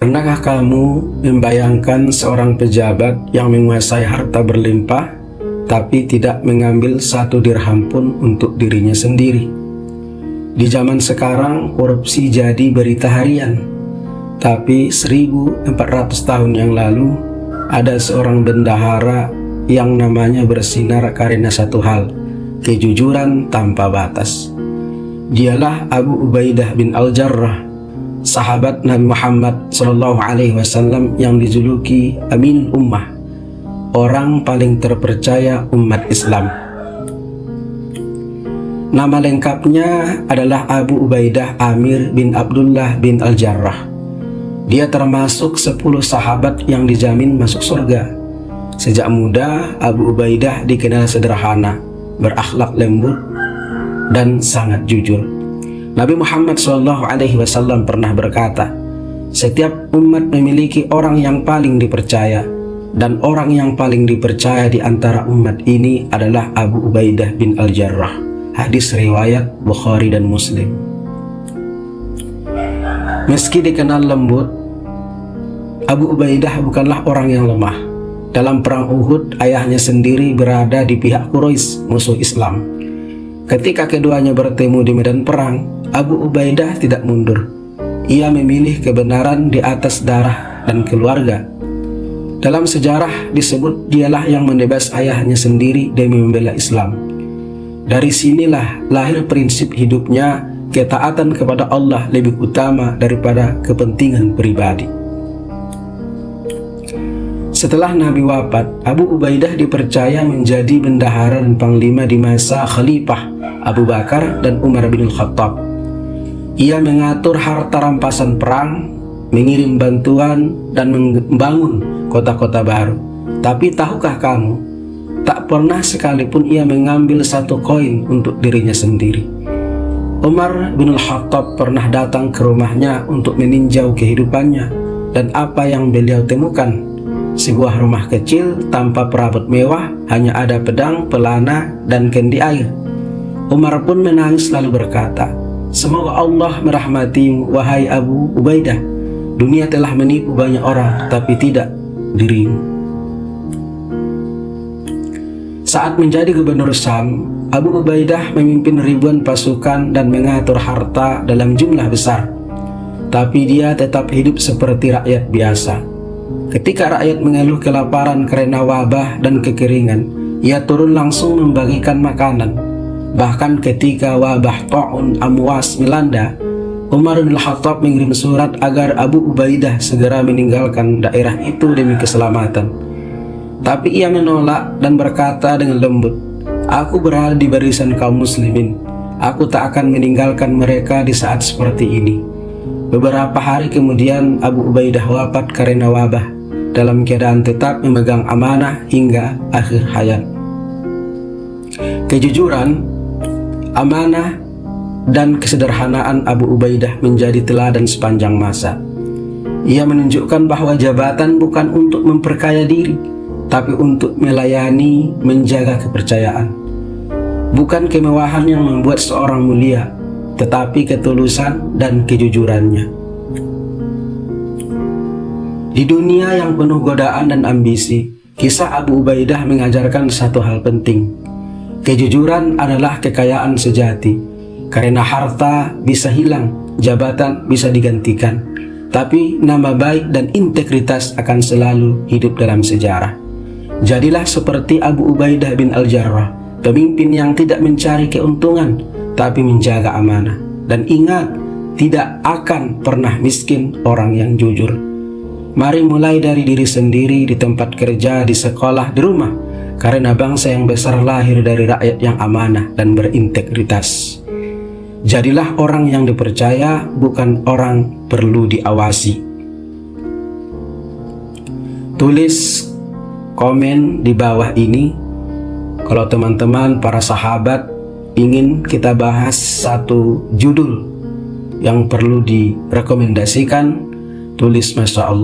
Pernahkah kamu membayangkan seorang pejabat yang menguasai harta berlimpah, tapi tidak mengambil satu dirham pun untuk dirinya sendiri? Di zaman sekarang, korupsi jadi berita harian. Tapi 1400 tahun yang lalu, ada seorang bendahara yang namanya bersinar karena satu hal, kejujuran tanpa batas. Dialah Abu Ubaidah bin Al-Jarrah, sahabat Nabi Muhammad SAW yang dijuluki Aminul Ummah, orang paling terpercaya umat Islam. Nama lengkapnya adalah Abu Ubaidah Amir bin Abdullah bin Al-Jarrah. Dia termasuk 10 sahabat yang dijamin masuk surga. Sejak muda, Abu Ubaidah dikenal sederhana, berakhlak lembut, dan sangat jujur. Nabi Muhammad SAW pernah berkata, setiap umat memiliki orang yang paling dipercaya, dan orang yang paling dipercaya di antara umat ini adalah Abu Ubaidah bin Al-Jarrah. Hadis riwayat Bukhari dan Muslim. Meski dikenal lembut, Abu Ubaidah bukanlah orang yang lemah. Dalam perang Uhud, ayahnya sendiri berada di pihak Quraisy, musuh Islam. Ketika keduanya bertemu di medan perang, Abu Ubaidah tidak mundur. Ia memilih kebenaran di atas darah dan keluarga. Dalam sejarah disebut dialah yang menebas ayahnya sendiri demi membela Islam. Dari sinilah lahir prinsip hidupnya, ketaatan kepada Allah lebih utama daripada kepentingan pribadi. Setelah Nabi wafat, Abu Ubaidah dipercaya menjadi bendahara dan panglima di masa Khalifah Abu Bakar dan Umar bin Khattab. Ia mengatur harta rampasan perang, mengirim bantuan, dan membangun kota-kota baru. Tapi tahukah kamu, tak pernah sekalipun ia mengambil satu koin untuk dirinya sendiri. Umar bin Khattab pernah datang ke rumahnya untuk meninjau kehidupannya, dan apa yang beliau temukan? Sebuah rumah kecil tanpa perabot mewah, hanya ada pedang, pelana, dan kendi air. Umar pun menangis lalu berkata, semoga Allah merahmatimu, wahai Abu Ubaidah. Dunia telah menipu banyak orang, tapi tidak dirimu. Saat menjadi gubernur Syam, Abu Ubaidah memimpin ribuan pasukan dan mengatur harta dalam jumlah besar. Tapi dia tetap hidup seperti rakyat biasa. Ketika rakyat mengeluh kelaparan karena wabah dan kekeringan, ia turun langsung membagikan makanan. Bahkan ketika wabah Ta'un Amwas melanda, Umar bin Khattab mengirim surat agar Abu Ubaidah segera meninggalkan daerah itu demi keselamatan. Tapi ia menolak dan berkata dengan lembut, aku berada di barisan kaum muslimin. Aku tak akan meninggalkan mereka di saat seperti ini. Beberapa hari kemudian Abu Ubaidah wafat karena wabah, dalam keadaan tetap memegang amanah hingga akhir hayat. Kejujuran, amanah, dan kesederhanaan Abu Ubaidah menjadi teladan sepanjang masa. Ia menunjukkan bahwa jabatan bukan untuk memperkaya diri, tapi untuk melayani, menjaga kepercayaan. Bukan kemewahan yang membuat seorang mulia, tetapi ketulusan dan kejujurannya. Di dunia yang penuh godaan dan ambisi, kisah Abu Ubaidah mengajarkan satu hal penting. Kejujuran adalah kekayaan sejati. Karena harta bisa hilang, jabatan bisa digantikan, tapi nama baik dan integritas akan selalu hidup dalam sejarah. Jadilah seperti Abu Ubaidah bin Al-Jarrah, pemimpin yang tidak mencari keuntungan, tapi menjaga amanah. Dan ingat, tidak akan pernah miskin orang yang jujur. Mari mulai dari diri sendiri, di tempat kerja, di sekolah, di rumah. Karena bangsa yang besar lahir dari rakyat yang amanah dan berintegritas. Jadilah orang yang dipercaya, bukan orang perlu diawasi. Tulis komen di bawah ini kalau teman-teman para sahabat ingin kita bahas satu judul yang perlu direkomendasikan. Tulis Masya Allah.